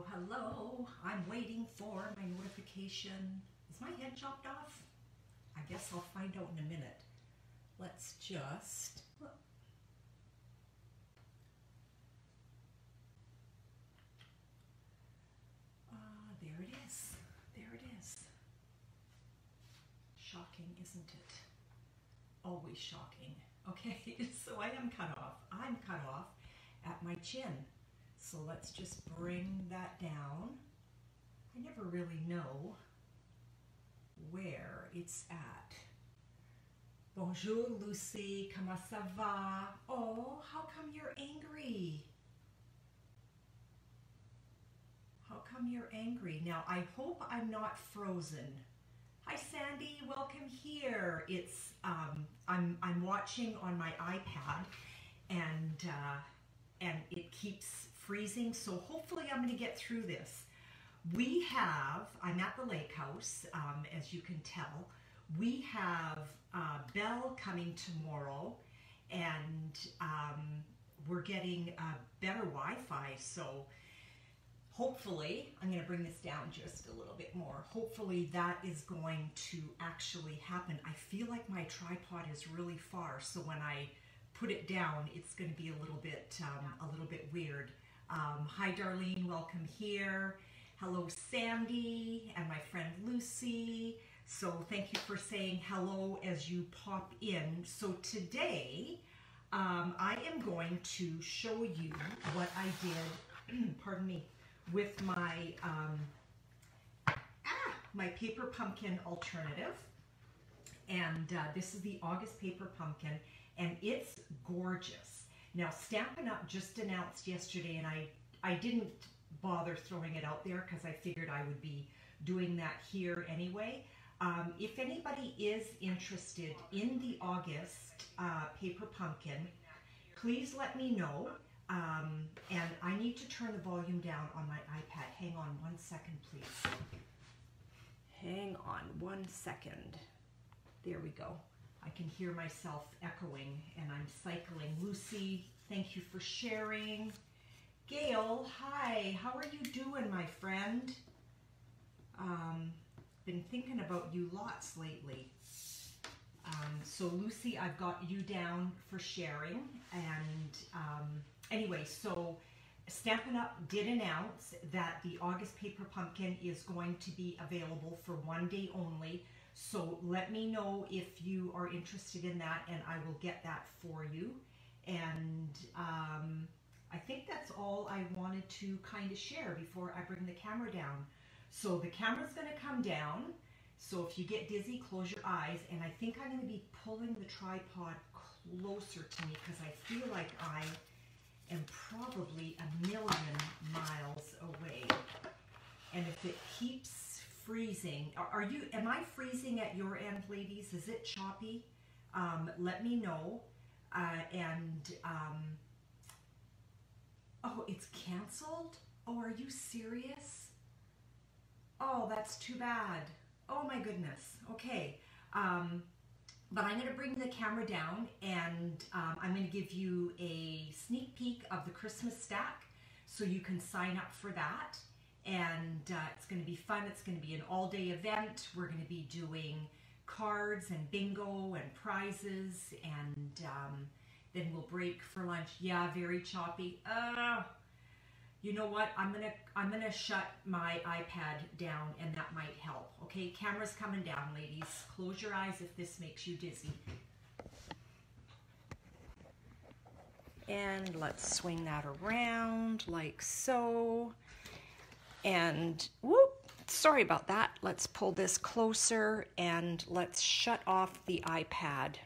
Hello. I'm waiting for my notification. Is my head chopped off? I guess I'll find out in a minute. Let's just... there it is. There it is. Shocking, isn't it? Always shocking. Okay, so I am cut off. I'm cut off at my chin. So let's just bring that down. I never really know where it's at. Bonjour, Lucy. Comment ça va? Oh, how come you're angry? How come you're angry? Now, I hope I'm not frozen. Hi, Sandy. Welcome here. It's I'm watching on my iPad, and it keeps freezing. So hopefully I'm going to get through this. I'm at the lake house, as you can tell. We have Belle coming tomorrow, and we're getting better Wi-Fi. So hopefully, I'm going to bring this down just a little bit more. Hopefully that is going to actually happen. I feel like my tripod is really far, so when I put it down, it's going to be a little bit weird. Hi, Darlene. Welcome here. Hello, Sandy, and my friend Lucy. So thank you for saying hello as you pop in. So today, I am going to show you what I did, pardon me, with my, my paper pumpkin alternative. And this is the August paper pumpkin, and it's gorgeous. Now, Stampin Up just announced yesterday, and I didn't bother throwing it out there because I figured I would be doing that here anyway. If anybody is interested in the August paper pumpkin, please let me know. And I need to turn the volume down on my iPad. Hang on 1 second, please. Hang on 1 second. There we go. I can hear myself echoing, and I'm cycling. Lucy, thank you for sharing. Gail, hi. How are you doing, my friend? Been thinking about you lots lately. So Lucy, I've got you down for sharing. And anyway, so Stampin' Up did announce that the August paper pumpkin is going to be available for 1 day only. So let me know if you are interested in that, and I will get that for you. And I think that's all I wanted to kind of share before I bring the camera down. So the camera's going to come down. So if you get dizzy, close your eyes. And I think I'm going to be pulling the tripod closer to me because I feel like I am probably 1,000,000 miles away. And if it keeps freezing, am I freezing at your end, ladies? Is it choppy? Let me know. Oh, it's canceled? Oh, are you serious? Oh, that's too bad. Oh my goodness. Okay. But I'm going to bring the camera down, and I'm going to give you a sneak peek of the Christmas stack so you can sign up for that. And it's going to be fun. It's going to be an all-day event. We're going to be doing cards and bingo and prizes, and then we'll break for lunch. Yeah, very choppy. You know what? I'm gonna shut my iPad down, and that might help. Okay, camera's coming down, ladies. Close your eyes if this makes you dizzy. And let's swing that around like so. And whoop, sorry about that. Let's pull this closer, and let's shut off the iPad.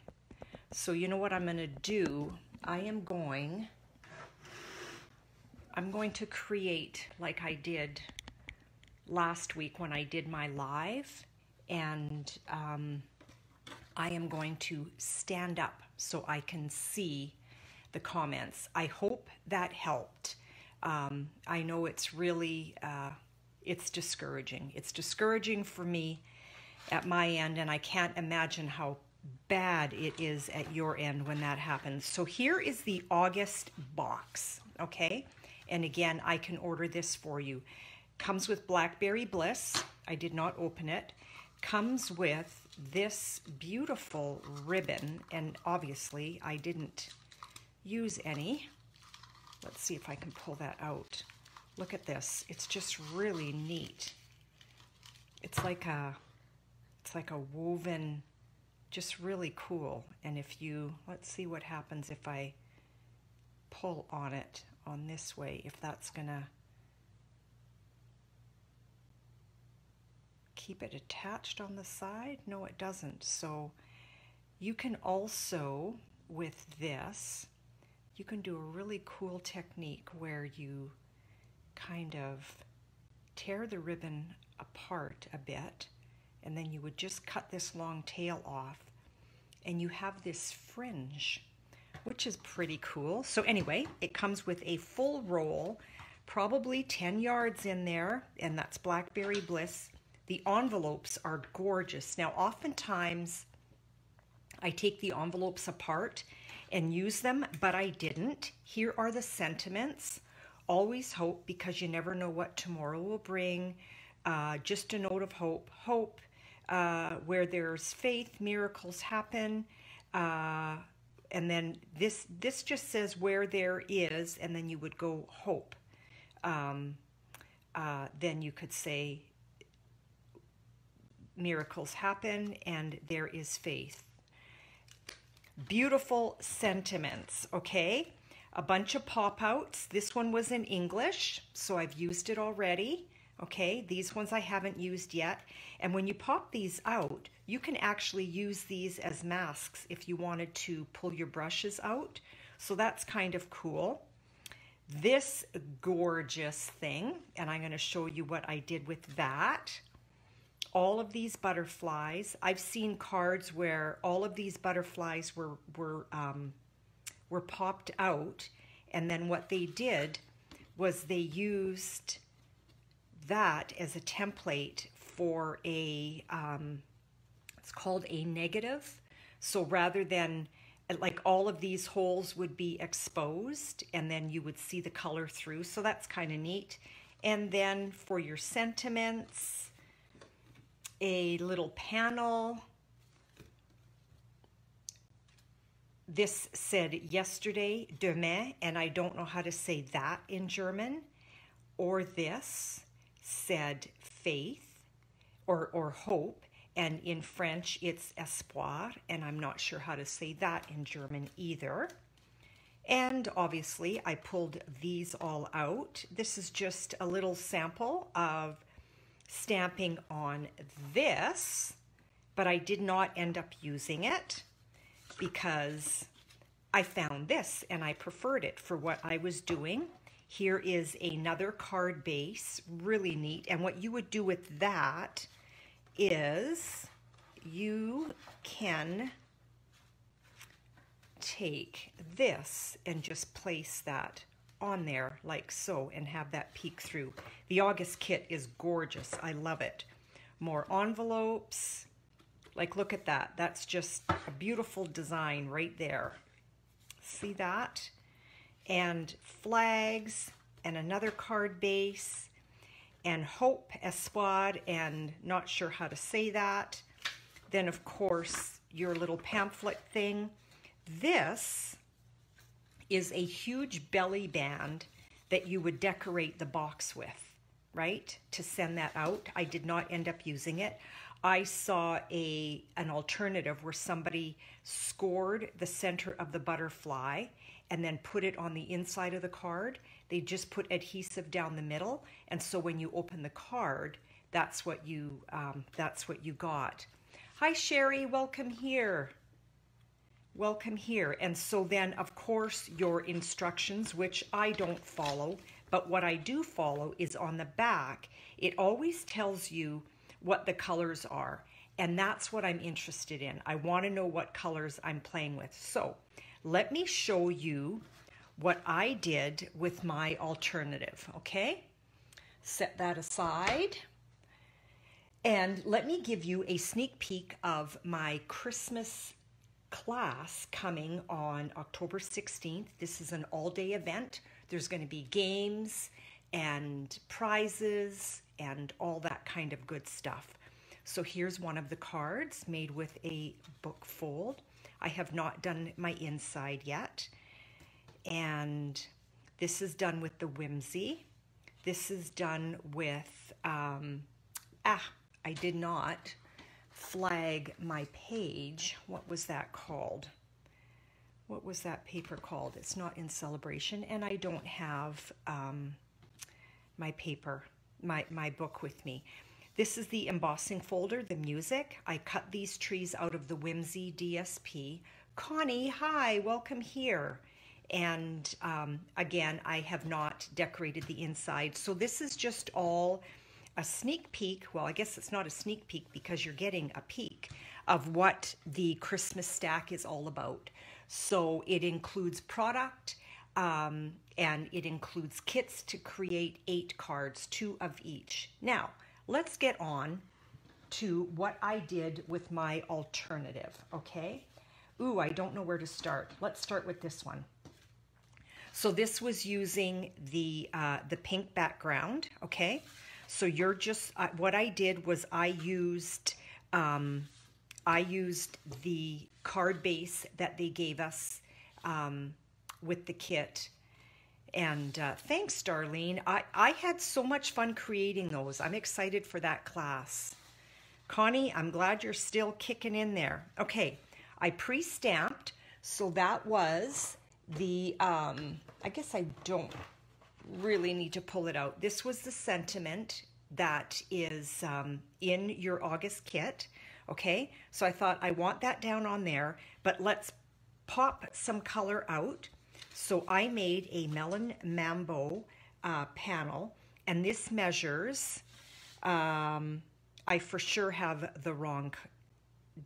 So you know what I'm gonna do? I'm going to create like I did last week when I did my live, and I am going to stand up so I can see the comments. I hope that helped. I know it's really, it's discouraging. It's discouraging for me at my end, and I can't imagine how bad it is at your end when that happens. So here is the August box, okay? And again, I can order this for you. Comes with Blackberry Bliss. I did not open it. Comes with this beautiful ribbon, and obviously I didn't use any. Let's see if I can pull that out. Look at this. It's just really neat. It's like a woven, just really cool. And if you, let's see what happens if I pull on it on this way, if that's gonna keep it attached on the side. No, it doesn't. So you can also, with this, you can do a really cool technique where you kind of tear the ribbon apart a bit, and then you would just cut this long tail off, and you have this fringe, which is pretty cool. So anyway, it comes with a full roll, probably 10 yards in there, and that's Blackberry Bliss. The envelopes are gorgeous. Now, oftentimes I take the envelopes apart and use them, but I didn't. Here are the sentiments. Always hope, because you never know what tomorrow will bring. Just a note of hope. Hope, where there's faith, miracles happen. And then this just says where there is, and then you would go hope. Then you could say miracles happen and there is faith. Beautiful sentiments, okay? A bunch of pop-outs. This one was in English, so I've used it already, okay? These ones I haven't used yet. And when you pop these out, you can actually use these as masks if you wanted to pull your brushes out. So that's kind of cool. This gorgeous thing, and I'm going to show you what I did with that. All of these butterflies. I've seen cards where all of these butterflies were popped out, and then what they did was they used that as a template for a it's called a negative. So rather than, like, all of these holes would be exposed and then you would see the color through. So that's kind of neat. And then for your sentiments, a little panel. This said yesterday, demain, and I don't know how to say that in German. Or this said faith or hope, and in French it's espoir, and I'm not sure how to say that in German either. And obviously I pulled these all out. This is just a little sample of stamping on this, but I did not end up using it because I found this and I preferred it for what I was doing. Here is another card base, really neat. And what you would do with that is you can take this and just place that on there like so and have that peek through. The August kit is gorgeous. I love it. More envelopes. Like, look at that. That's just a beautiful design right there. See that? And flags and another card base and hope, espoir, and not sure how to say that. Then, of course, your little pamphlet thing. This is a huge belly band that you would decorate the box with, right? To send that out. I did not end up using it. I saw an alternative where somebody scored the center of the butterfly and then put it on the inside of the card. They just put adhesive down the middle, and so when you open the card, that's what you got. Hi Sherry, welcome here. Welcome here. And so then, of course, your instructions, which I don't follow, but what I do follow is on the back. It always tells you what the colors are, and that's what I'm interested in. I want to know what colors I'm playing with. So let me show you what I did with my alternative, okay? Set that aside. And let me give you a sneak peek of my Christmas class coming on October 16th. This is an all-day event. There's going to be games and prizes and all that kind of good stuff. So here's one of the cards made with a book fold. I have not done my inside yet. And this is done with the Whimsy. This is done with, I did not flag my page. What was that called? What was that paper called? It's not in Celebration, and I don't have my paper, my book with me. This is the embossing folder, the music. I cut these trees out of the Whimsy DSP. Connie, hi, welcome here. And again, I have not decorated the inside. So this is just all a sneak peek. Well, I guess it's not a sneak peek because you're getting a peek of what the Christmas stack is all about. So it includes product and it includes kits to create 8 cards, 2 of each. Now, let's get on to what I did with my alternative, okay? Ooh, I don't know where to start. Let's start with this one. So this was using the pink background, okay? So you're just, what I did was I used the card base that they gave us with the kit. And thanks, Darlene. I had so much fun creating those. I'm excited for that class. Connie, I'm glad you're still kicking in there. Okay, I pre-stamped, so that was the, I guess I don't really need to pull it out. This was the sentiment that is in your August kit, okay? So I thought I want that down on there, but let's pop some color out. So I made a Melon Mambo panel, and this measures, I for sure have the wrong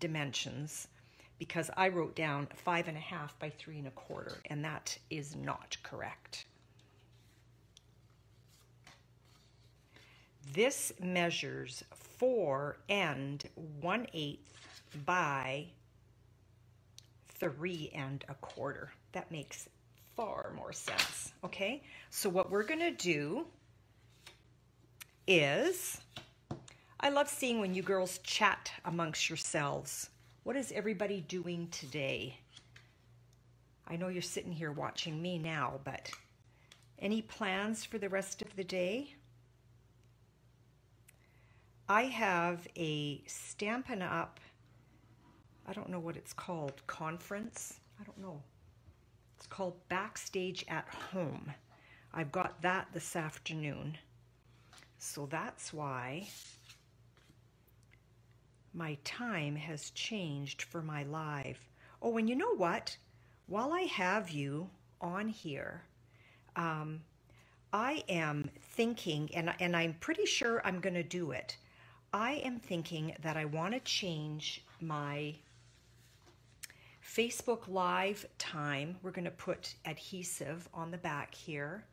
dimensions because I wrote down 5.5 by 3 1/4, and that is not correct. This measures 4 1/8 by 3 1/4. That makes far more sense, okay? So what we're gonna do is, I love seeing when you girls chat amongst yourselves. What is everybody doing today? I know you're sitting here watching me now, but any plans for the rest of the day? I have a Stampin Up, I don't know what it's called, conference? I don't know. It's called Backstage at Home. I've got that this afternoon. So that's why my time has changed for my live. Oh, and you know what? While I have you on here, I am thinking, and I'm pretty sure I'm going to do it. I am thinking that I want to change my Facebook Live time. We're going to put adhesive on the back here.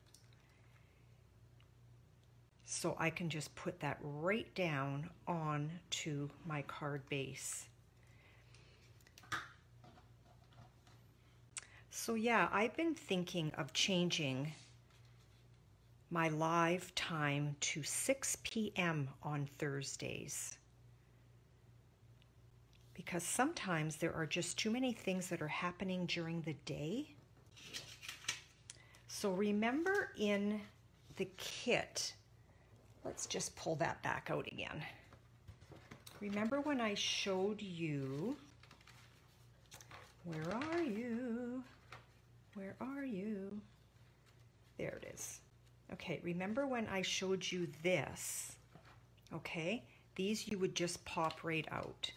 So I can just put that right down onto my card base. So yeah, I've been thinking of changing my live time to 6 p.m. on Thursdays. Because sometimes there are just too many things that are happening during the day. So remember in the kit, let's just pull that back out again. Remember when I showed you, where are you? Where are you? There it is. Okay, remember when I showed you this? Okay, these you would just pop right out.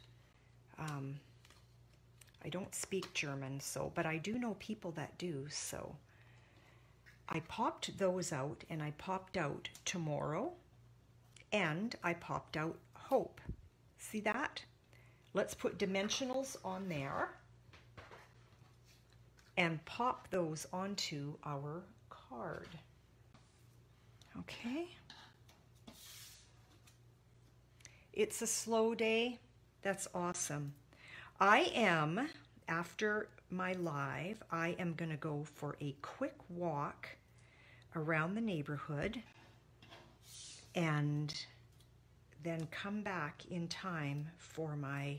I don't speak German, but I do know people that do, so I popped those out, and I popped out tomorrow, and I popped out hope. See that? Let's put dimensionals on there and pop those onto our card. Okay. It's a slow day. That's awesome. I am, after my live, I am going to go for a quick walk around the neighborhood and then come back in time for my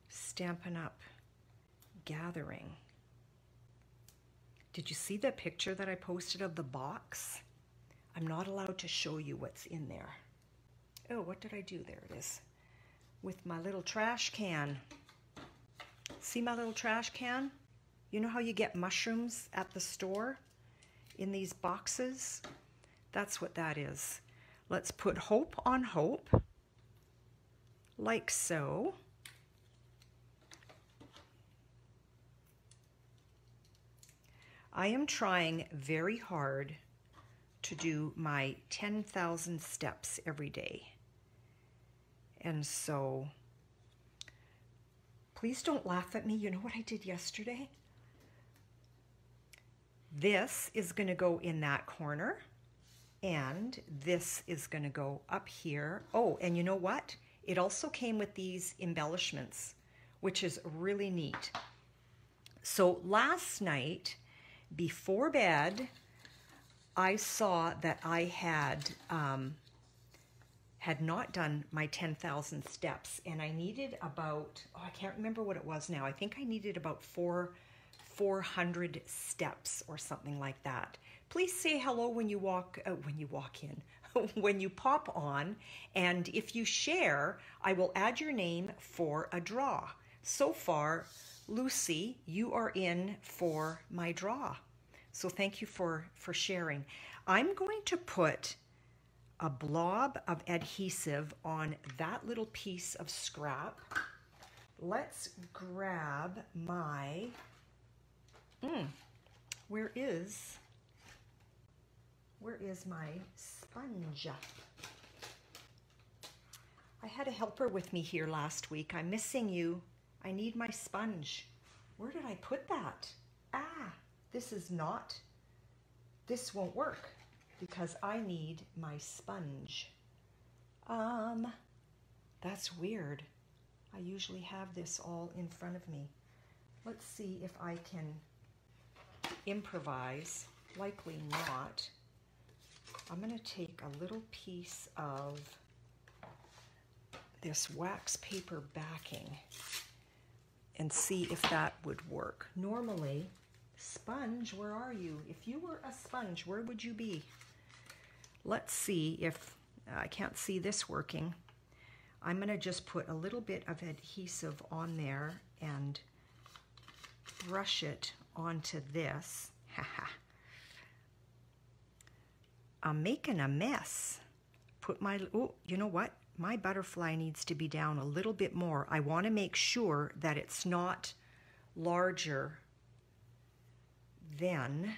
Stampin' Up gathering. Did you see the picture that I posted of the box? I'm not allowed to show you what's in there. Oh, what did I do? There it is. With my little trash can. See my little trash can? You know how you get mushrooms at the store in these boxes? That's what that is. Let's put hope on hope, like so. I am trying very hard to do my 10,000 steps every day. And so, please don't laugh at me. You know what I did yesterday? This is going to go in that corner, and this is going to go up here. Oh, and you know what? It also came with these embellishments, which is really neat. So last night, before bed, I saw that I had not done my 10,000 steps, and I needed about, oh, I can't remember what it was now. I think I needed about 400 steps or something like that. Please say hello when you walk in, when you pop on, and if you share, I will add your name for a draw. So far, Lucy, you are in for my draw. So thank you for sharing. I'm going to put a blob of adhesive on that little piece of scrap. Let's grab my, where is my sponge? I had a helper with me here last week. I'm missing you. I need my sponge. Where did I put that? Ah, this won't work because I need my sponge. That's weird. I usually have this all in front of me. Let's see if I can improvise. Likely not. I'm going to take a little piece of this wax paper backing and see if that would work. Normally, sponge, where are you? If you were a sponge, where would you be? Let's see if, I can't see this working. I'm going to just put a little bit of adhesive on there and brush it onto this. Haha. I'm making a mess. Put my, oh, you know what? My butterfly needs to be down a little bit more. I want to make sure that it's not larger than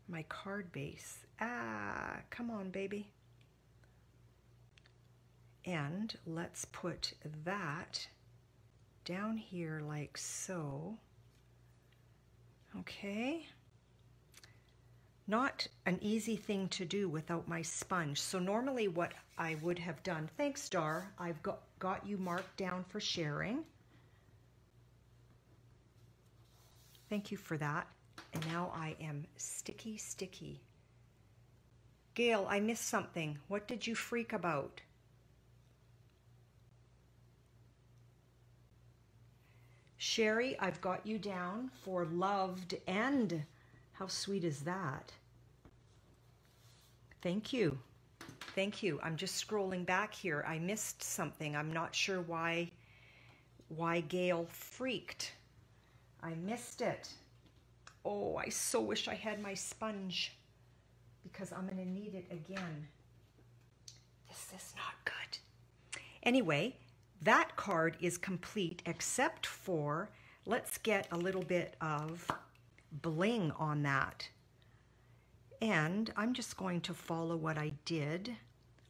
my card base. Ah, come on, baby. And let's put that down here like so. Okay. Not an easy thing to do without my sponge. So normally what I would have done, thanks Dar, I've got you marked down for sharing. Thank you for that. And now I am sticky. Gail, I missed something. What did you freak about? Sherry, I've got you down for loved, and how sweet is that? Thank you. Thank you. I'm just scrolling back here. I missed something. I'm not sure why Gail freaked. I missed it. Oh, I so wish I had my sponge because I'm going to need it again. This is not good. Anyway, that card is complete except for, let's get a little bit of bling on that. And I'm just going to follow what I did.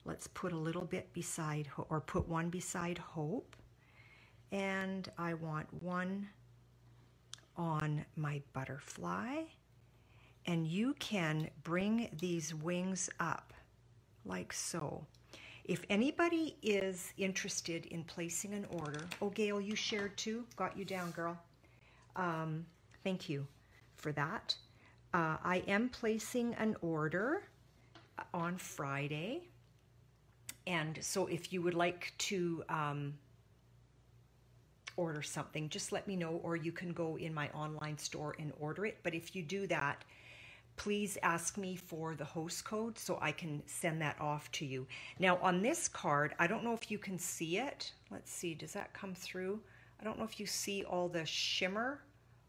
Let's put a little bit beside, or put one beside Hope. And I want one on my butterfly. And you can bring these wings up like so. If anybody is interested in placing an order, oh Gail, you shared too? Got you down, girl. Thank you for that. I am placing an order on Friday. And so if you would like to order something, just let me know, or you can go in my online store and order it. But if you do that, please ask me for the host code so I can send that off to you. Now on this card, I don't know if you can see it. Let's see, does that come through? I don't know if you see all the shimmer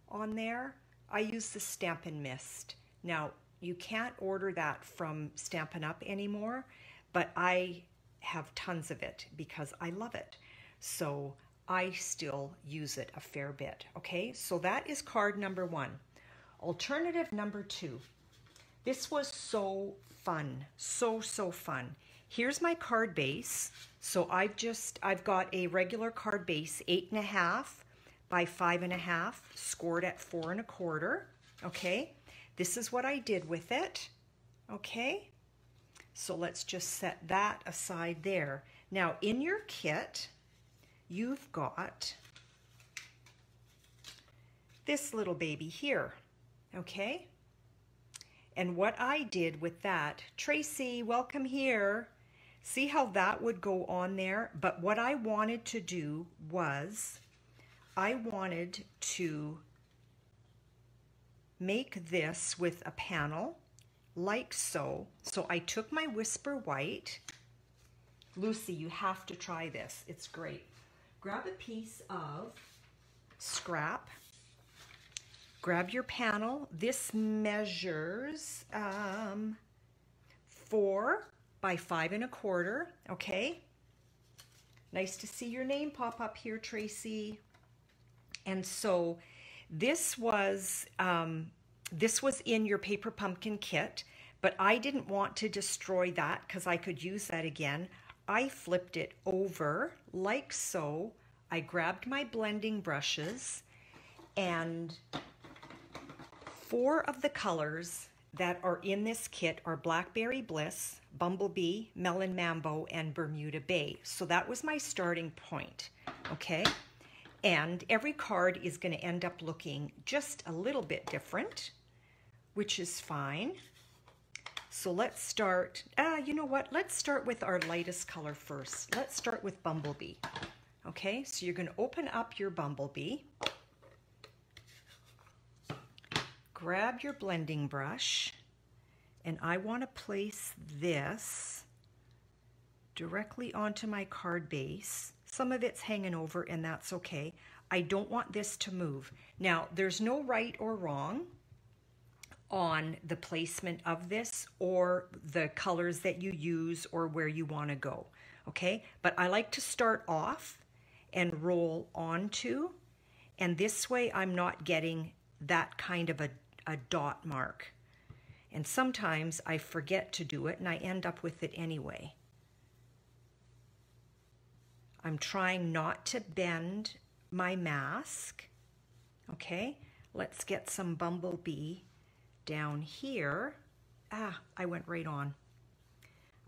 on there. I use the Stampin' Mist. Now, you can't order that from Stampin' Up anymore, but I have tons of it because I love it. So I still use it a fair bit, okay? So that is card number 1. Alternative number 2. This was so fun, so fun. Here's my card base. So I've got a regular card base, 8.5 by 5.5, scored at 4 1/4, okay? This is what I did with it, okay? So let's just set that aside there. Now in your kit, you've got this little baby here, okay? And what I did with that, Tracy, welcome here. See how that would go on there? But what I wanted to do was, I wanted to make this with a panel like so. So I took my Whisper White. Lucy, you have to try this. It's great. Grab a piece of scrap. Grab your panel. This measures 4 by 5 1/4. Okay. Nice to see your name pop up here, Tracy. And so this was in your paper pumpkin kit, but I didn't want to destroy that because I could use that again. I flipped it over like so. I grabbed my blending brushes, and 4 of the colors that are in this kit are Blackberry Bliss, Bumblebee, Melon Mambo, and Bermuda Bay. So that was my starting point, okay? And every card is going to end up looking just a little bit different, which is fine. So let's start, you know what? Let's start with our lightest color first. Let's start with Bumblebee. Okay, so you're going to open up your Bumblebee. Grab your blending brush, and I want to place this directly onto my card base. Some of it's hanging over, and that's okay. I don't want this to move. Now, there's no right or wrong on the placement of this or the colors that you use or where you want to go, okay? But I like to start off and roll onto, and this way I'm not getting that kind of a dot mark. And sometimes I forget to do it and I end up with it anyway. I'm trying not to bend my mask. Okay, let's get some Bumblebee down here. I went right on.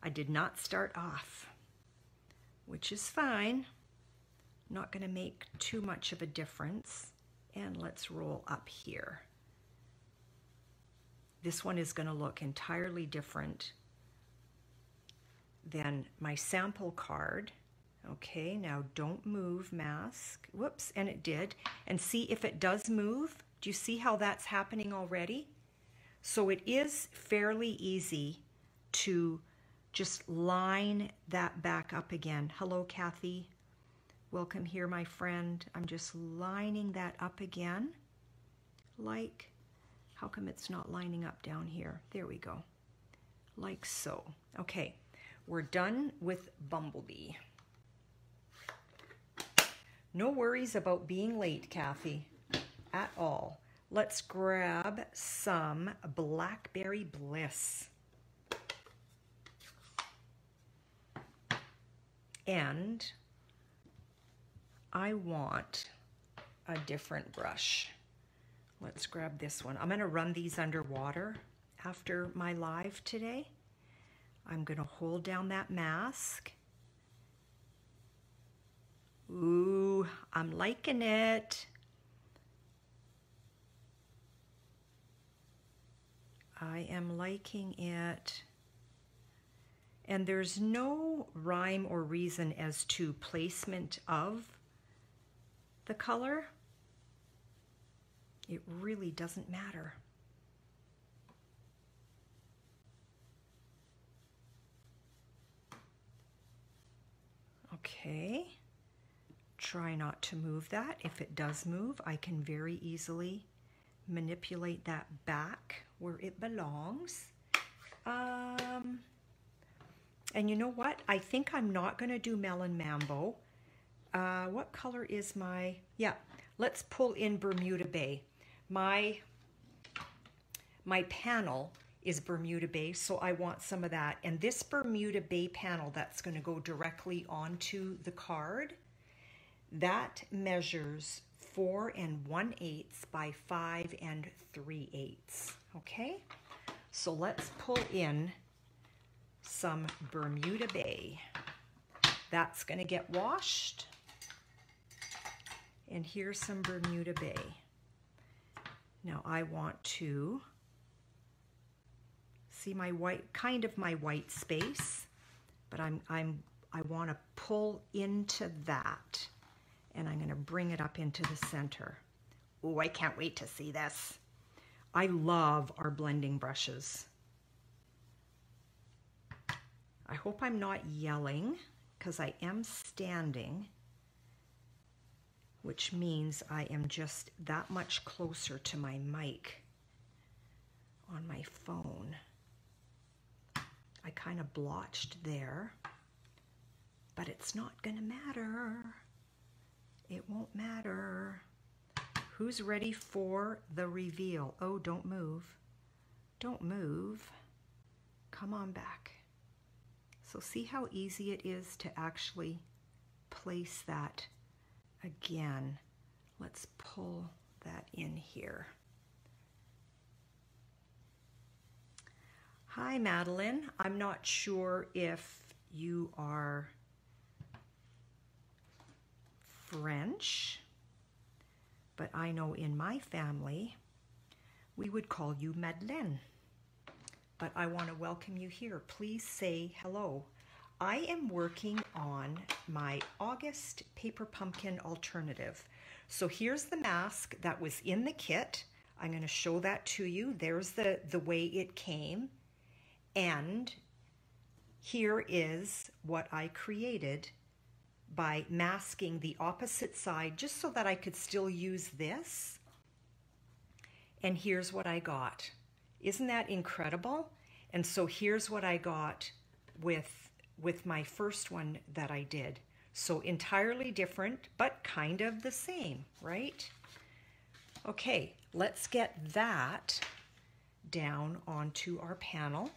I did not start off, which is fine. Not going to make too much of a difference. And let's roll up here. This one is going to look entirely different than my sample card. Okay, now don't move, mask. Whoops, and it did. And see if it does move. Do you see how that's happening already? So it is fairly easy to just line that back up again. Hello, Kathy. Welcome here, my friend. I'm just lining that up again. Like, how come it's not lining up down here? There we go. Like so. Okay, we're done with Bumblebee. No worries about being late, Kathy, at all. Let's grab some Blackberry Bliss. And I want a different brush. Let's grab this one. I'm going to run these underwater after my live today. I'm going to hold down that mask. Ooh, I'm liking it. I am liking it. And there's no rhyme or reason as to placement of the color. It really doesn't matter. Okay, try not to move that. If it does move, I can very easily manipulate that back where it belongs. And you know what? I think I'm not going to do Melon Mambo. What color is my... Yeah, let's pull in Bermuda Bay. My panel is Bermuda Bay, so I want some of that. And this Bermuda Bay panel that's going to go directly onto the card, that measures 4 1/8 by 5 3/8. Okay, so let's pull in some Bermuda Bay. That's going to get washed. And here's some Bermuda Bay. Now I want to see my white, kind of my white space, but I want to pull into that, and I'm going to bring it up into the center. Oh, I can't wait to see this. I love our blending brushes. I hope I'm not yelling, because I am standing, which means I am just that much closer to my mic on my phone. I kind of blotched there, but it's not gonna matter. It won't matter. Who's ready for the reveal? Oh, don't move. Don't move. Come on back. So see how easy it is to actually place that again. Let's pull that in here. Hi, Madeline. I'm not sure if you are French, but I know in my family we would call you Madeleine. But I want to welcome you here. Please say hello. I am working on my August paper pumpkin alternative. So here's the mask that was in the kit. I'm going to show that to you. There's the way it came. And here is what I created by masking the opposite side just so that I could still use this. And here's what I got. Isn't that incredible? And so here's what I got with my first one that I did. So entirely different, but kind of the same, right? Okay, let's get that down onto our panel.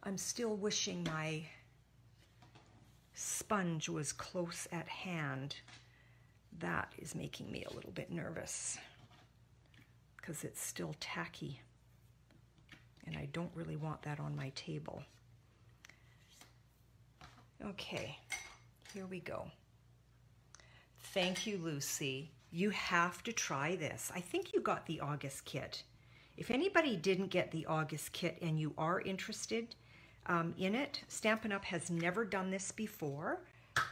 I'm still wishing my sponge was close at hand. That is making me a little bit nervous because it's still tacky and I don't really want that on my table. Okay, here we go. Thank you, Lucy. You have to try this. I think you got the August kit. If anybody didn't get the August kit and you are interested in it, Stampin' Up! Has never done this before,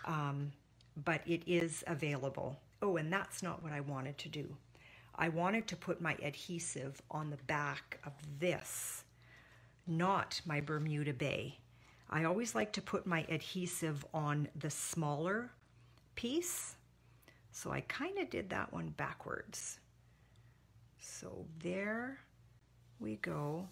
but it is available. Oh, and that's not what I wanted to do. I wanted to put my adhesive on the back of this, not my Bermuda Bay. I always like to put my adhesive on the smaller piece, so I kind of did that one backwards. So there we go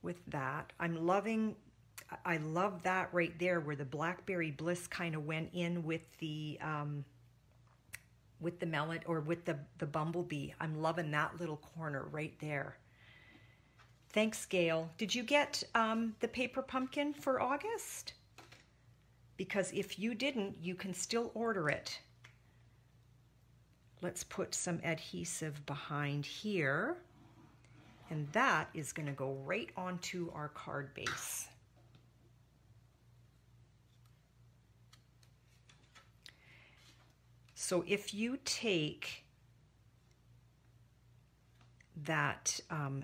with that. I love that right there where the Blackberry Bliss kind of went in with the melon, or with the bumblebee. I'm loving that little corner right there. Thanks, Gail. Did you get the paper pumpkin for August? Because if you didn't, you can still order it. Let's put some adhesive behind here. And that is going to go right onto our card base. So if you take that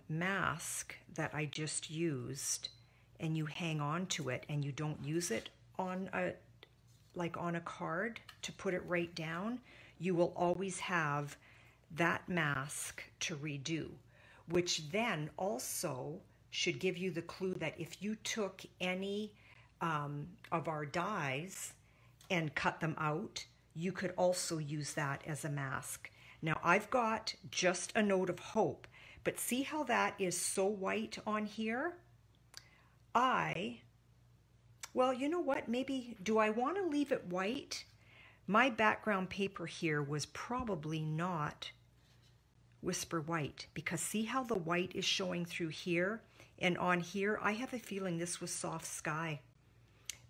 mask that I just used and you hang on to it and you don't use it on a card to put it right down, you will always have that mask to redo, which then also should give you the clue that if you took any of our dies and cut them out, you could also use that as a mask. Now I've got just a note of hope, but see how that is so white on here? Well, you know what? Maybe, do I want to leave it white? My background paper here was probably not Whisper White, because see how the white is showing through here? And on here, I have a feeling this was Soft Sky.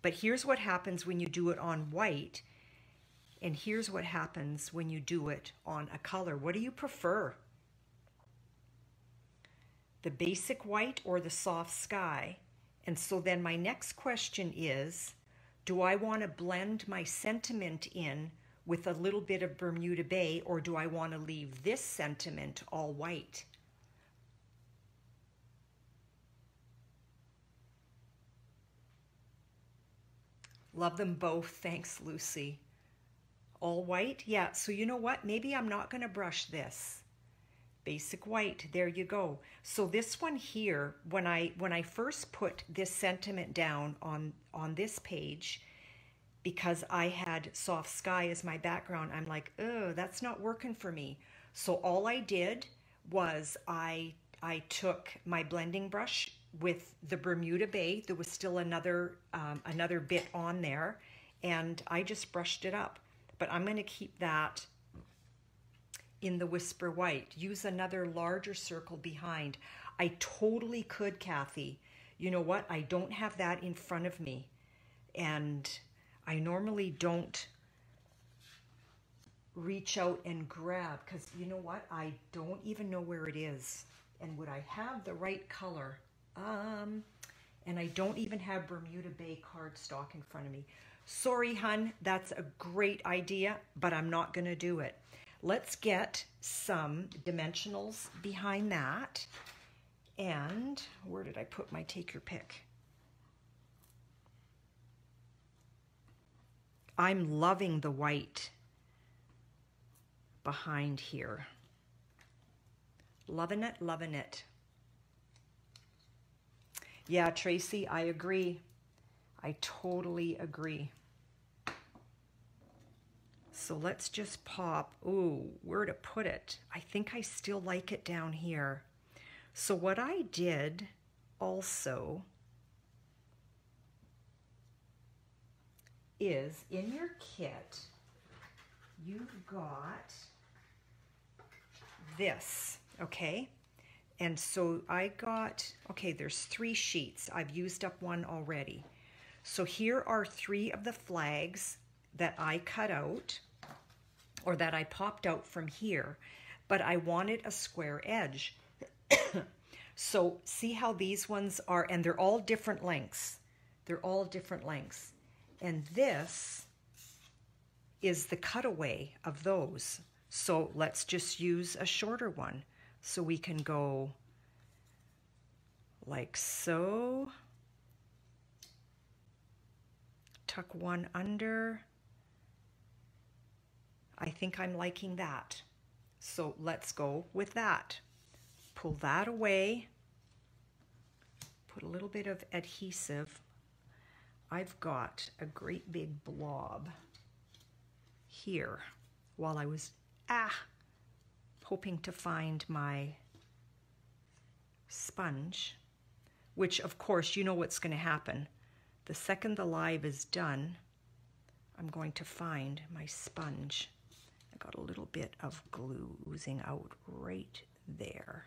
But here's what happens when you do it on white, and here's what happens when you do it on a color. What do you prefer? The basic white or the Soft Sky? And so then my next question is, do I want to blend my sentiment in with a little bit of Bermuda Bay, or do I want to leave this sentiment all white? Love them both. Thanks, Lucy. All white? Yeah, so you know what? Maybe I'm not going to brush this. Basic white, there you go. So this one here, when I first put this sentiment down on this page, because I had Soft Sky as my background, I'm like, oh, that's not working for me. So all I did was I took my blending brush with the Bermuda Bay. There was still another bit on there, and I just brushed it up. But I'm going to keep that in the Whisper White. Use another larger circle behind. I totally could, Kathy. You know what? I don't have that in front of me, and I normally don't reach out and grab, because you know what? I don't even know where it is. And would I have the right color? And I don't even have Bermuda Bay cardstock in front of me. Sorry, hun, that's a great idea, but I'm not going to do it. Let's get some dimensionals behind that. And where did I put my take your pick? I'm loving the white behind here. Loving it, loving it. Yeah, Tracy, I agree. I totally agree. So let's just pop, ooh, where to put it? I think I still like it down here. So what I did also is in your kit, you've got this, okay? And so I got, okay, there's 3 sheets. I've used up one already. So here are 3 of the flags that I cut out, or that I popped out from here, but I wanted a square edge. So see how these ones are, and they're all different lengths. They're all different lengths. And this is the cutaway of those. So let's just use a shorter one. So we can go like so, tuck one under. I think I'm liking that. So let's go with that. Pull that away, put a little bit of adhesive. I've got a great big blob here while I was hoping to find my sponge, which of course you know what's going to happen. The second the live is done, I'm going to find my sponge. I got a little bit of glue oozing out right there.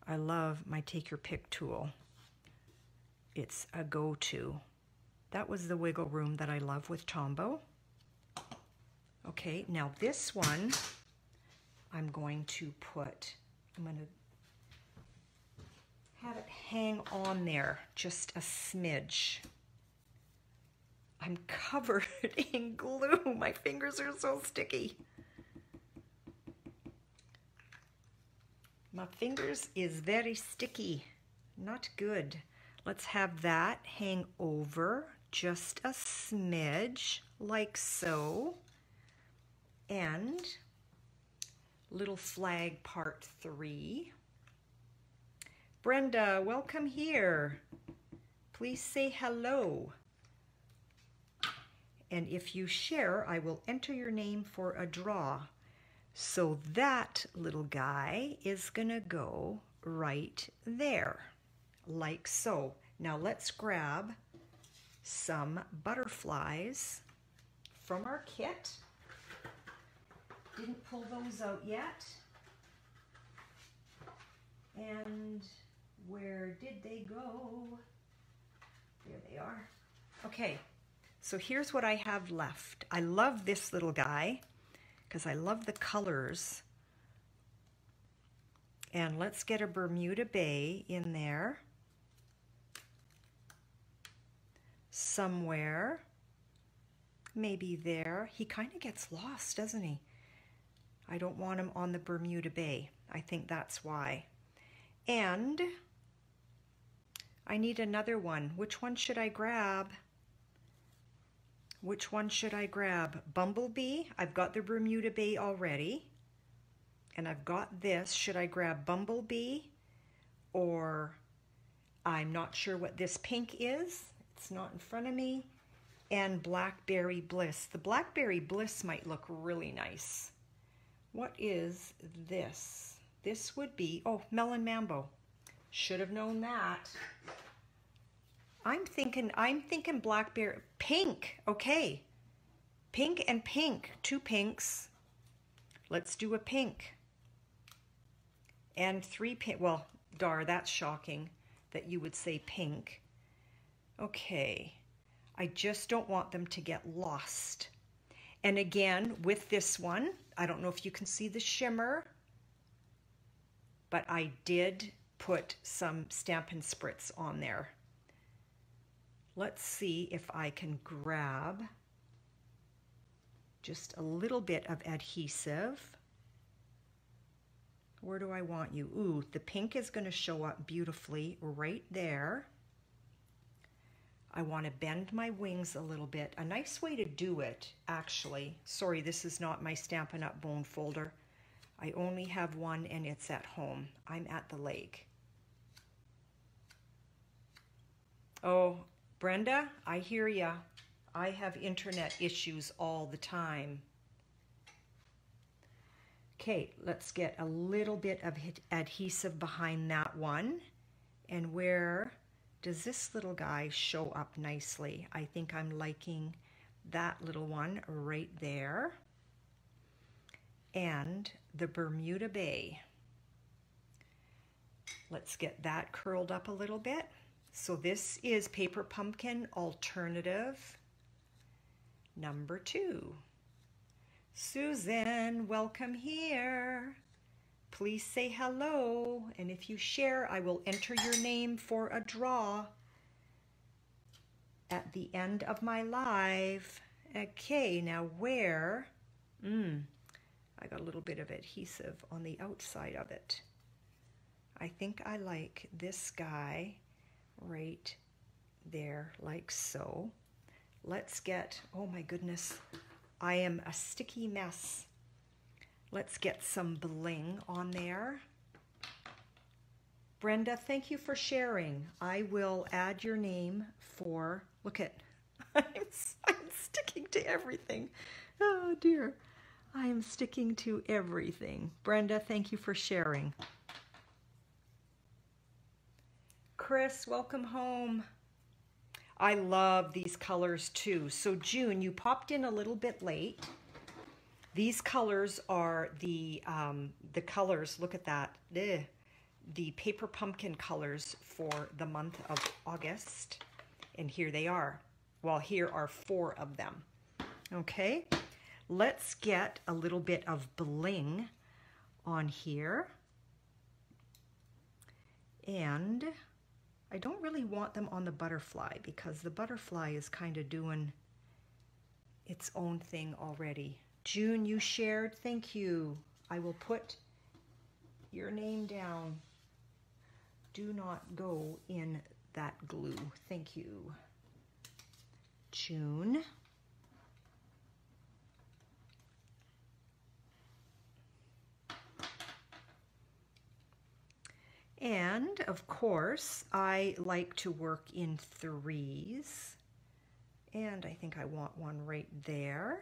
I love my Take Your Pick tool. It's a go-to. That was the wiggle room that I love with Tombow. Okay, now this one, I'm going to have it hang on there just a smidge. I'm covered in glue. My fingers are so sticky. My fingers is very sticky. Not good. Let's have that hang over just a smidge, like so. And little flag part 3. Brenda, welcome here. Please say hello. And if you share, I will enter your name for a draw. So that little guy is gonna go right there, like so. Now let's grab some butterflies from our kit. Didn't pull those out yet. And where did they go? There they are. Okay, so here's what I have left. I love this little guy because I love the colors. And let's get a Bermuda Bay in there somewhere. Maybe there. He kind of gets lost, doesn't he? I don't want him on the Bermuda Bay. I think that's why. And I need another one. Which one should I grab? Which one should I grab? Bumblebee. I've got the Bermuda Bay already. And I've got this. Should I grab Bumblebee? Or I'm not sure what this pink is. It's not in front of me. And Blackberry Bliss. The Blackberry Bliss might look really nice. What is this? This would be, oh, Melon Mambo. Should have known that. I'm thinking Blackberry, pink, okay. Pink and pink, 2 pinks. Let's do a pink. And 3 pink, well, that's shocking that you would say pink. Okay, I just don't want them to get lost. And again, with this one, I don't know if you can see the shimmer, but I did put some Stampin Spritz on there. Let's see if I can grab just a little bit of adhesive. Where do I want you? Ooh, the pink is going to show up beautifully right there. I want to bend my wings a little bit. A nice way to do it, actually. Sorry, this is not my Stampin' Up! Bone folder. I only have one and it's at home. I'm at the lake. Oh, Brenda, I hear ya. I have internet issues all the time. Okay, let's get a little bit of adhesive behind that one. And where does this little guy show up nicely? I think I'm liking that little one right there. And the Bermuda Bay. Let's get that curled up a little bit. So this is Paper Pumpkin Alternative number 2. Susan, welcome here. Please say hello, and if you share, I will enter your name for a draw at the end of my live. Okay, now where? I got a little bit of adhesive on the outside of it. I think I like this guy right there, like so. Let's get, oh my goodness, I am a sticky mess. Let's get some bling on there. Brenda, thank you for sharing. I will add your name for, look at, I'm sticking to everything. Oh dear, I am sticking to everything. Brenda, thank you for sharing. Chris, welcome home. I love these colors too. So June, you popped in a little bit late. These colors are the colors, look at that, the Paper Pumpkin colors for the month of August. And here they are. Well, here are 4 of them. Okay, let's get a little bit of bling on here. And I don't really want them on the butterfly because the butterfly is kind of doing its own thing already. June, you shared, thank you. I will put your name down. Do not go in that glue. Thank you. June. And of course, I like to work in threes. And I think I want one right there.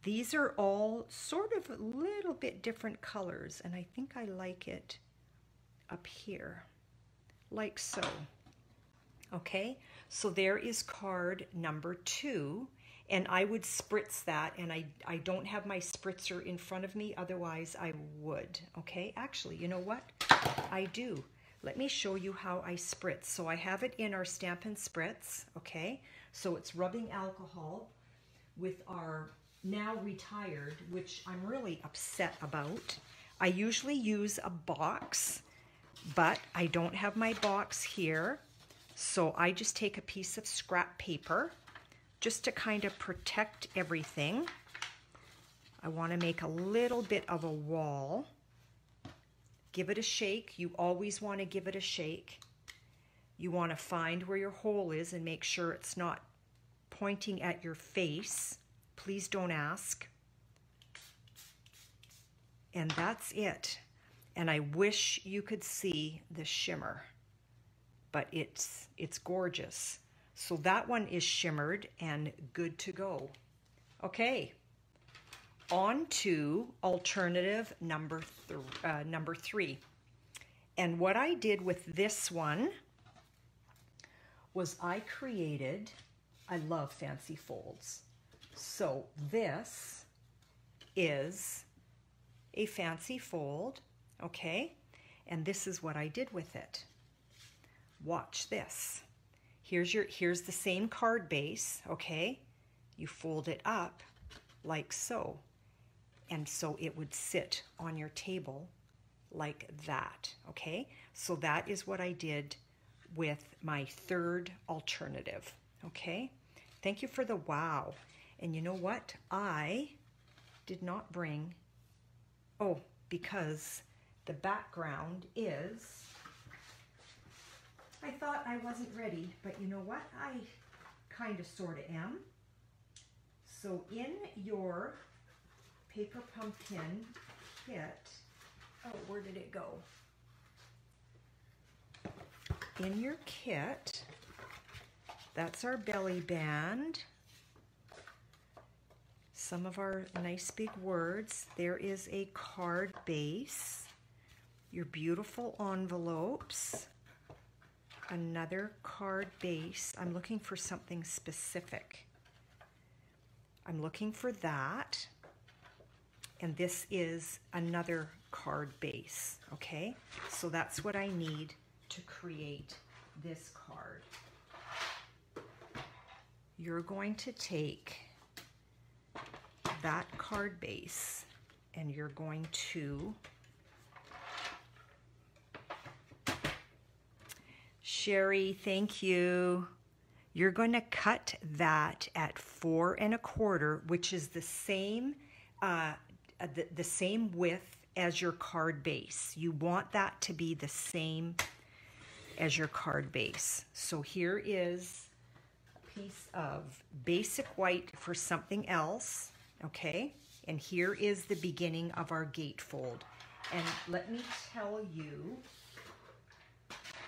These are all sort of a little bit different colors, and I think I like it up here, like so. Okay, so there is card number 2, and I would spritz that, and I don't have my spritzer in front of me, otherwise I would. Okay, actually, you know what? I do. Let me show you how I spritz. So I have it in our Stampin Spritz, okay? So it's rubbing alcohol with our now retired, which I'm really upset about. I usually use a box, but I don't have my box here. So I just take a piece of scrap paper just to kind of protect everything. I want to make a little bit of a wall. Give it a shake. You always want to give it a shake. You want to find where your hole is and make sure it's not pointing at your face. Please don't ask. And that's it. And I wish you could see the shimmer, but it's gorgeous. So that one is shimmered and good to go. Okay, on to alternative number 3. And what I did with this one was I created, I love fancy folds. So this is a fancy fold, okay? And this is what I did with it. Watch this. Here's the same card base, okay? You fold it up like so. And so it would sit on your table like that, okay? So that is what I did with my third alternative, okay? Thank you for the wow. And you know what? I did not bring, oh, because the background is, I thought I wasn't ready, but you know what? I kind of sort of am. So in your paper pumpkin kit, oh, where did it go? In your kit, that's our belly band. Some of our nice big words. There is a card base, your beautiful envelopes, another card base. I'm looking for something specific. I'm looking for that. And this is another card base, okay? So that's what I need to create this card. You're going to take that card base and you're going to, Sherry, thank you. You're going to cut that at 4 1/4, which is the same width as your card base. You want that to be the same as your card base. So here is a piece of basic white for something else, okay? And here is the beginning of our gatefold. And let me tell you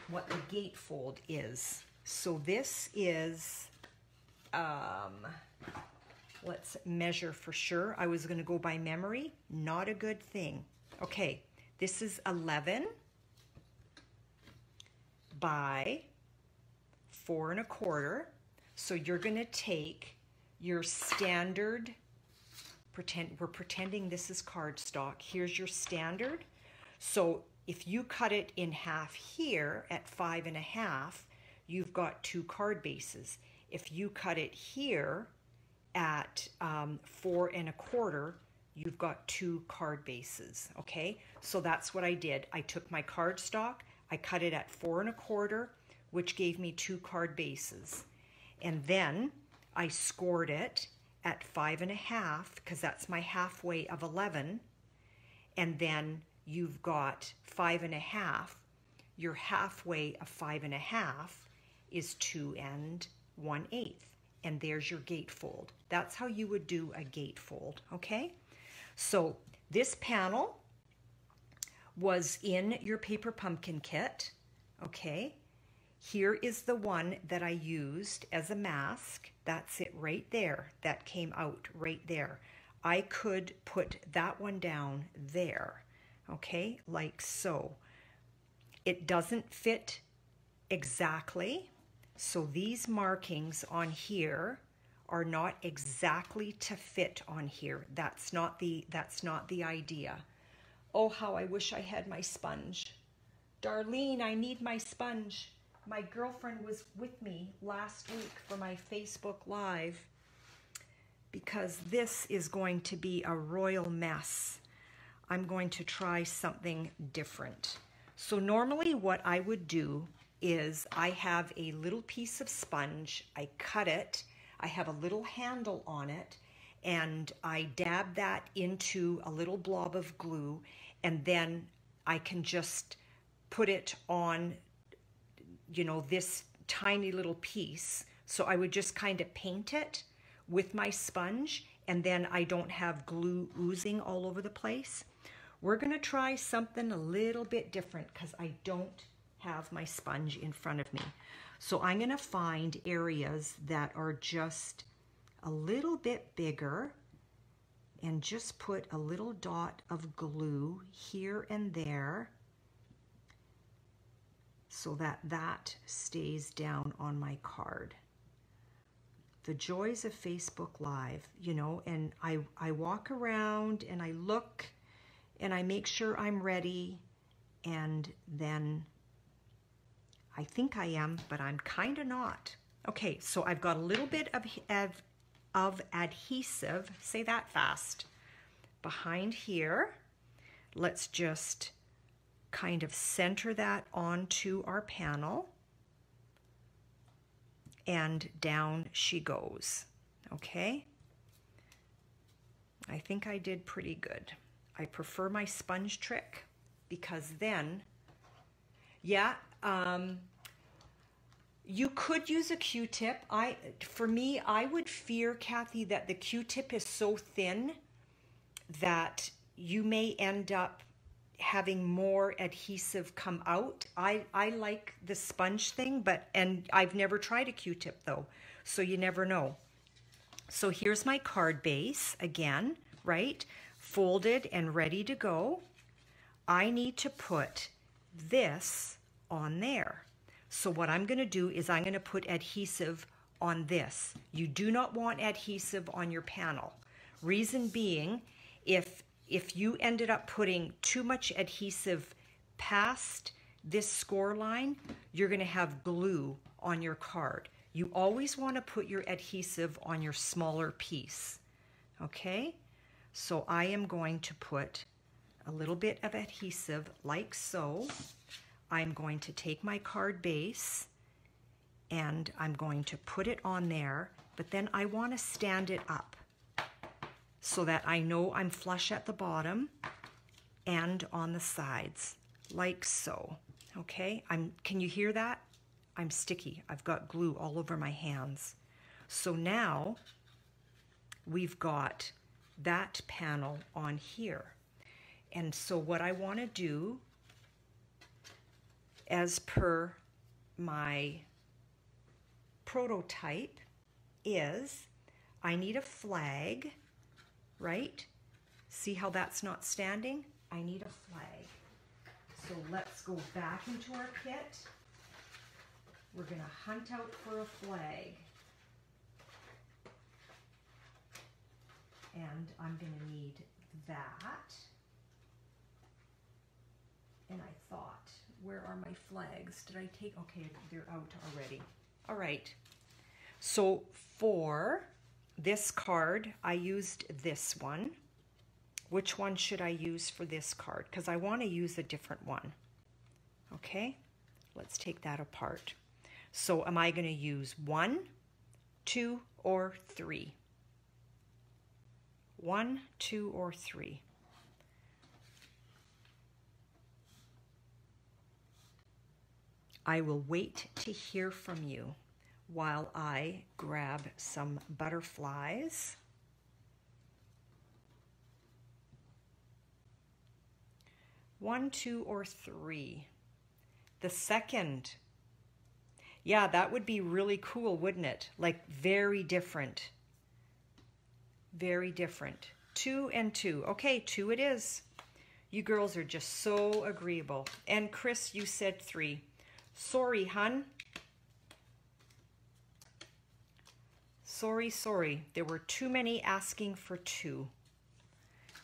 what the gatefold is. So this is, let's measure for sure. I was going to go by memory. Not a good thing. Okay, this is 11 by 4 1/4. So you're going to take your standard, we're pretending this is cardstock. Here's your standard. So if you cut it in half here at 5 1/2, you've got 2 card bases. If you cut it here at 4 1/4, you've got 2 card bases, okay? So that's what I did. I took my cardstock, I cut it at 4 1/4, which gave me 2 card bases. And then I scored it at 5 1/2, because that's my halfway of 11. And then you've got 5.5, your halfway of 5.5 is 2 1/8. And there's your gatefold. That's how you would do a gatefold, okay? So this panel was in your paper pumpkin kit, okay? Here is the one that I used as a mask. That's it right there. That came out right there. I could put that one down there, okay? Like so. It doesn't fit exactly. So these markings on here are not exactly to fit on here. That's not the idea. Oh, how I wish I had my sponge. Darlene, I need my sponge. My girlfriend was with me last week for my Facebook Live because this is going to be a royal mess. I'm going to try something different. So normally what I would do is I have a little piece of sponge, I cut it, I have a little handle on it, and I dab that into a little blob of glue, and then I can just put it on, you know, this tiny little piece. So I would just kind of paint it with my sponge, and then I don't have glue oozing all over the place. We're gonna try something a little bit different because I don't have my sponge in front of me. So I'm going to find areas that are just a little bit bigger and just put a little dot of glue here and there so that that stays down on my card. The joys of Facebook Live, you know, and I walk around and I look and I make sure I'm ready, and then I think I am, but I'm kind of not. Okay, so I've got a little bit of adhesive, say that fast, behind here. Let's just kind of center that onto our panel, and down she goes, okay? I think I did pretty good. I prefer my sponge trick because then, yeah, you could use a Q-tip. For me, I would fear, Kathy, that the Q-tip is so thin that you may end up having more adhesive come out. I like the sponge thing, and I've never tried a Q-tip though, so you never know. So here's my card base again, right? Folded and ready to go. I need to put this on there. So what I'm going to do is I'm going to put adhesive on this. You do not want adhesive on your panel. Reason being, if you ended up putting too much adhesive past this score line, you're going to have glue on your card. You always want to put your adhesive on your smaller piece. Okay? So I am going to put a little bit of adhesive like so. I'm going to take my card base and I'm going to put it on there, but then I want to stand it up so that I know I'm flush at the bottom and on the sides, like so. Okay, can you hear that? I'm sticky. I've got glue all over my hands. So now we've got that panel on here. And so what I want to do, as per my prototype, is I need a flag, right? See how that's not standing? I need a flag. So let's go back into our kit. We're going to hunt out for a flag. And I'm going to need that. And I thought, where are my flags? Did I take, okay, they're out already. All right. So for this card, I used this one. Which one should I use for this card? Because I want to use a different one. Okay, let's take that apart. So am I going to use 1, 2, or 3? 1, 2, or 3? I will wait to hear from you while I grab some butterflies. One, two, or three. The second. Yeah, that would be really cool, wouldn't it? Like very different. Very different. 2 and 2. Okay, 2 it is. You girls are just so agreeable. And Chris, you said 3. Sorry, hun. Sorry. There were too many asking for 2.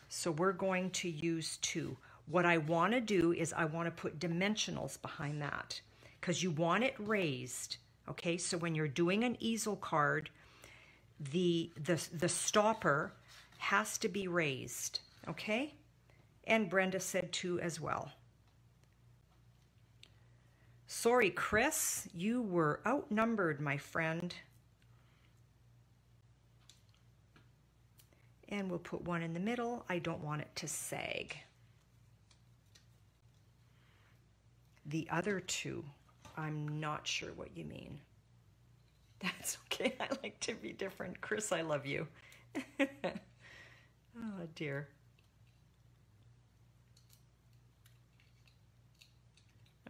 So we're going to use 2. What I want to do is I want to put dimensionals behind that because you want it raised. Okay, so when you're doing an easel card, the stopper has to be raised. Okay, and Brenda said 2 as well. Sorry, Chris, you were outnumbered, my friend. And we'll put 1 in the middle. I don't want it to sag. The other 2, I'm not sure what you mean. That's okay. I like to be different. Chris, I love you. Oh, dear.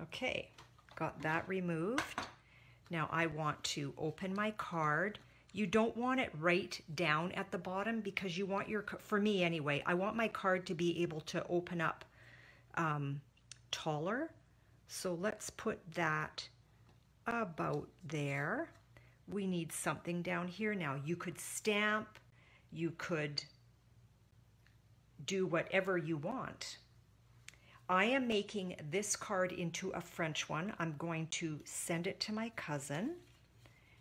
Okay, got that removed. Now I want to open my card. You don't want it right down at the bottom because you want your, for me anyway, I want my card to be able to open up taller. So let's put that about there. We need something down here now. You could stamp, you could do whatever you want. I am making this card into a French one. I'm going to send it to my cousin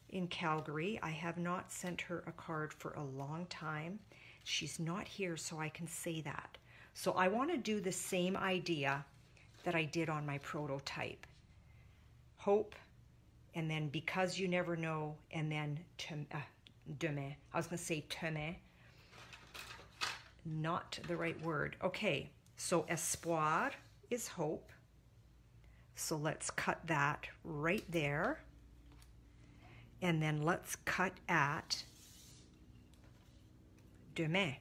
in Calgary. I have not sent her a card for a long time. She's not here, so I can say that. So I want to do the same idea that I did on my prototype. Hope, and then because you never know, and then demain. I was going to say demain. Not the right word. Okay, so espoir is hope. So let's cut that right there. And then let's cut at demain,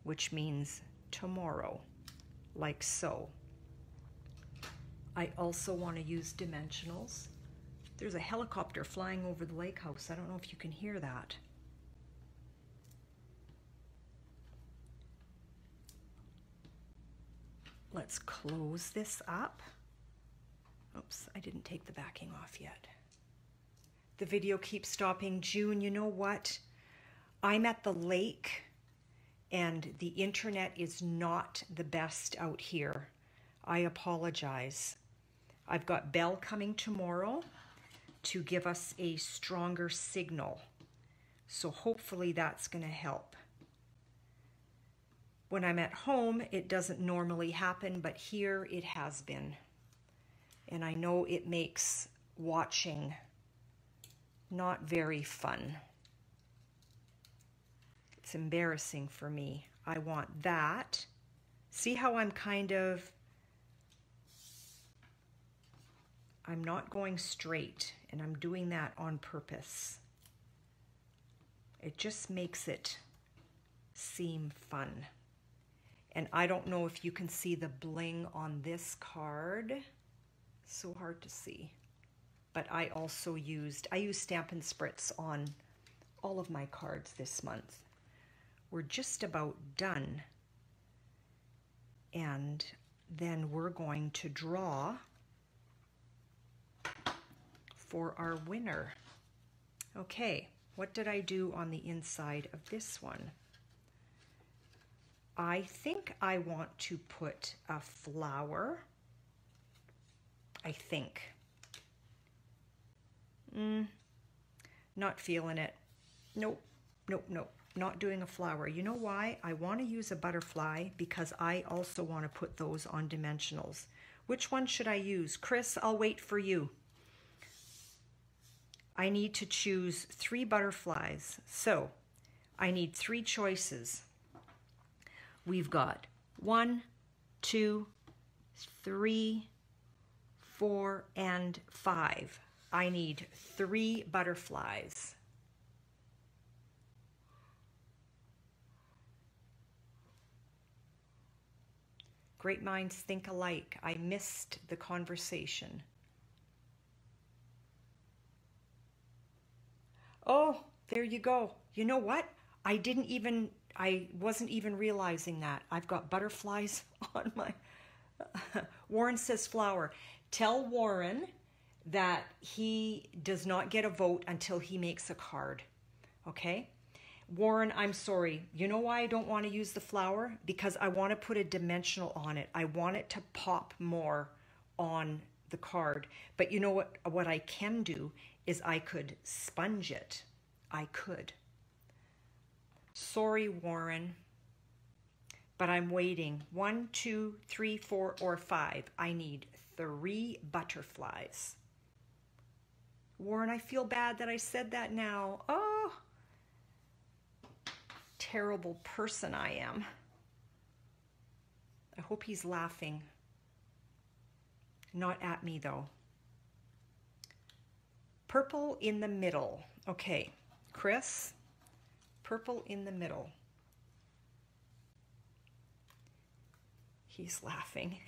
which means tomorrow, like so. I also want to use dimensionals. There's a helicopter flying over the lake house. I don't know if you can hear that. Let's close this up. Oops, I didn't take the backing off yet. The video keeps stopping. June, you know what? I'm at the lake and the internet is not the best out here. I apologize. I've got Belle coming tomorrow to give us a stronger signal. So hopefully that's going to help. When I'm at home, it doesn't normally happen, but here it has been. And I know it makes watching not very fun. It's embarrassing for me. I want that. See how I'm kind of, I'm not going straight, and I'm doing that on purpose. It just makes it seem fun. And I don't know if you can see the bling on this card. So hard to see. But I also used Stampin Spritz on all of my cards this month. We're just about done. And then we're going to draw for our winner. Okay, what did I do on the inside of this one? I think I want to put a flower. I think. Not feeling it. Nope. Not doing a flower. You know why? I want to use a butterfly because I also want to put those on dimensionals. Which one should I use? Chris, I'll wait for you. I need to choose 3 butterflies. So I need 3 choices. We've got 1, 2, 3, 4, and 5. I need 3 butterflies. Great minds think alike. I missed the conversation. Oh, there you go. You know what? I wasn't even realizing that. I've got butterflies on my... Warren says flower. Tell Warren that he does not get a vote until he makes a card. Okay? Warren, I'm sorry. You know why I don't want to use the flower? Because I want to put a dimensional on it. I want it to pop more on the card. But you know what I can do is I could sponge it. I could. Sorry, Warren. But I'm waiting. 1, 2, 3, 4, or 5. I need 3 butterflies. Warren, I feel bad that I said that now. Oh, terrible person I am. I hope he's laughing. Not at me, though. Purple in the middle. Okay, Chris, purple in the middle. He's laughing.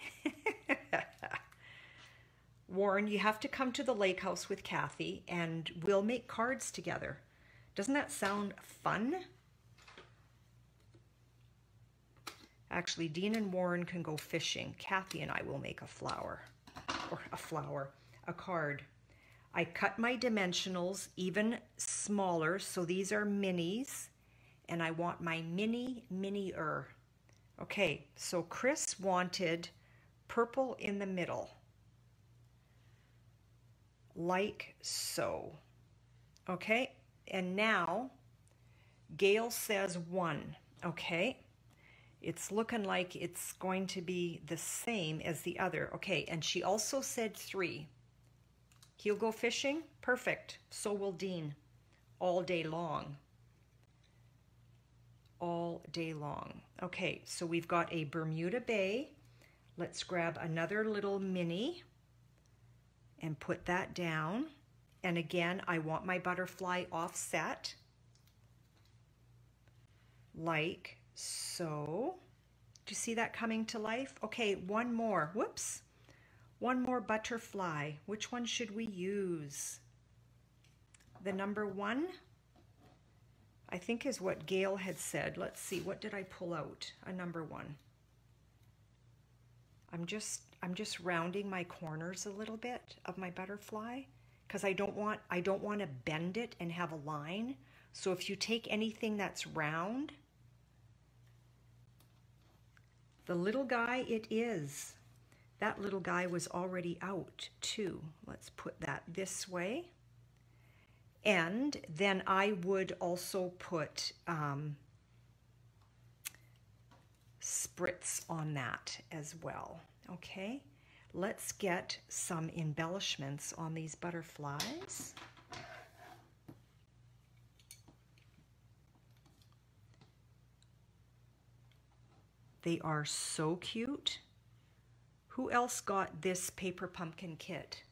Warren, you have to come to the lake house with Kathy and we'll make cards together. Doesn't that sound fun? Actually, Dean and Warren can go fishing. Kathy and I will make a card. I cut my dimensionals even smaller, so these are minis, and I want my mini-er. Okay, so Chris wanted purple in the middle, like so. Okay, and now Gail says 1. Okay, it's looking like it's going to be the same as the other. Okay, and she also said 3. He'll go fishing? Perfect. So will Dean. All day long. All day long. Okay, so we've got a Bermuda Bay. Let's grab another little mini and put that down. And again, I want my butterfly offset. Like so. Do you see that coming to life? Okay, one more. Whoops. One more butterfly. Which one should we use? The number 1, I think, is what Gail had said. Let's see, what did I pull out? A number 1. I'm just rounding my corners a little bit of my butterfly because I don't want to bend it and have a line. So if you take anything that's round, the little guy it is. That little guy was already out too. Let's put that this way. And then I would also put spritz on that as well. Okay, let's get some embellishments on these butterflies. They are so cute. Who else got this paper pumpkin kit?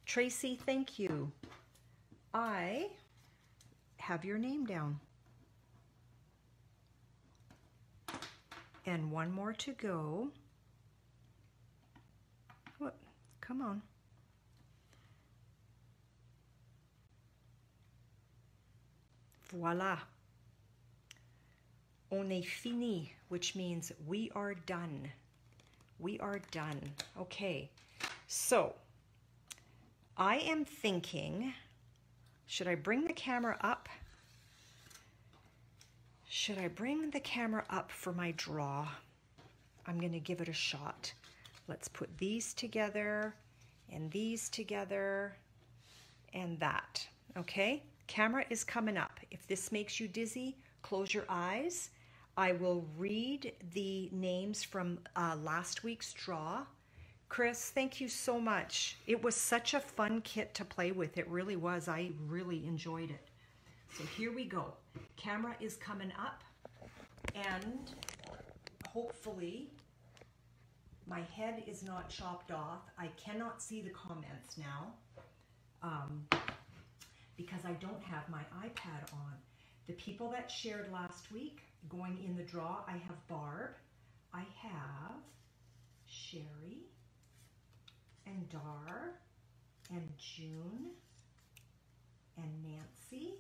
Tracy, thank you. I have your name down. And one more to go. What? Come on. Voila. On est fini, which means we are done. We are done. Okay, so I am thinking, should I bring the camera up? Should I bring the camera up for my draw? I'm going to give it a shot. Let's put these together and these together and that. Okay, camera is coming up. If this makes you dizzy, close your eyes. I will read the names from last week's draw. Chris, thank you so much. It was such a fun kit to play with. It really was. I really enjoyed it. So here we go. Camera is coming up, and hopefully My head is not chopped off. I cannot see the comments now because I don't have my iPad on. The people that shared last week, going in the draw, I have Barb, I have Sherry, and Dar, and June, and Nancy,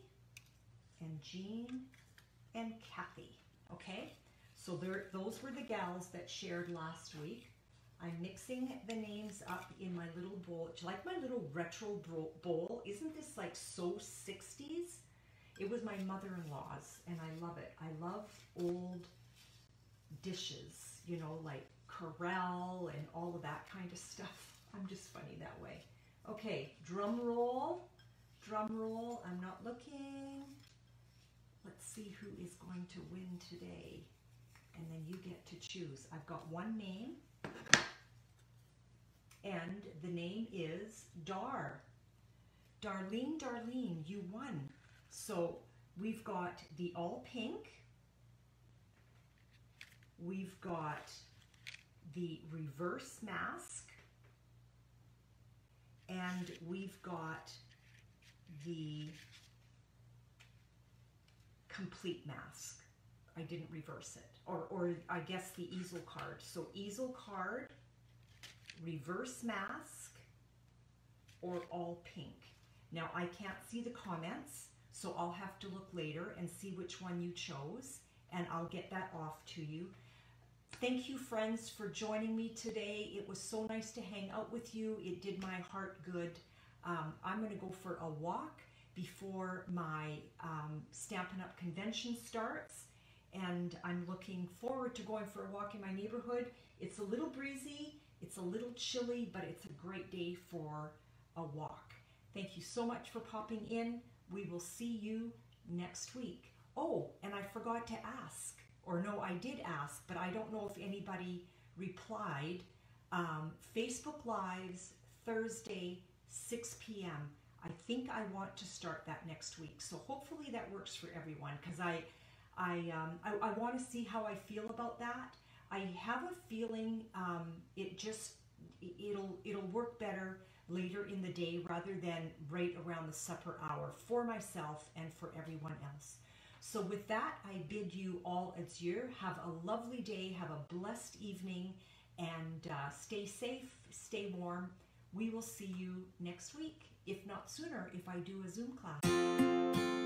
and Jean, and Kathy. Okay, so those were the gals that shared last week. I'm mixing the names up in my little bowl. Do you like my little retro bowl? Isn't this like so 60s? It was my mother-in-law's, and I love it. I love old dishes, you know, like Corelle and all of that kind of stuff. I'm just funny that way. Okay, drum roll, drum roll. I'm not looking. Let's see who is going to win today. And then you get to choose. I've got one name, and the name is Dar. Darlene, Darlene, you won. So we've got the all pink, we've got the reverse mask, and we've got the complete mask. I didn't reverse it, or I guess the easel card. So easel card, reverse mask, or all pink. Now I can't see the comments, so I'll have to look later and see which one you chose, and I'll get that off to you. Thank you, friends, for joining me today. It was so nice to hang out with you. It did my heart good. I'm going to go for a walk before my Stampin' Up! Convention starts, and I'm looking forward to going for a walk in my neighborhood. It's a little breezy, it's a little chilly, but it's a great day for a walk. Thank you so much for popping in. We will see you next week. Oh, and I forgot to ask, or no, I did ask, but I don't know if anybody replied. Facebook Lives, Thursday, 6 p.m. I think I want to start that next week. So hopefully that works for everyone, because I want to see how I feel about that. I have a feeling it'll work better later in the day rather than right around the supper hour for myself and for everyone else. So with that, I bid you all adieu. Have a lovely day, have a blessed evening, and stay safe, stay warm. We will see you next week, if not sooner, if I do a Zoom class.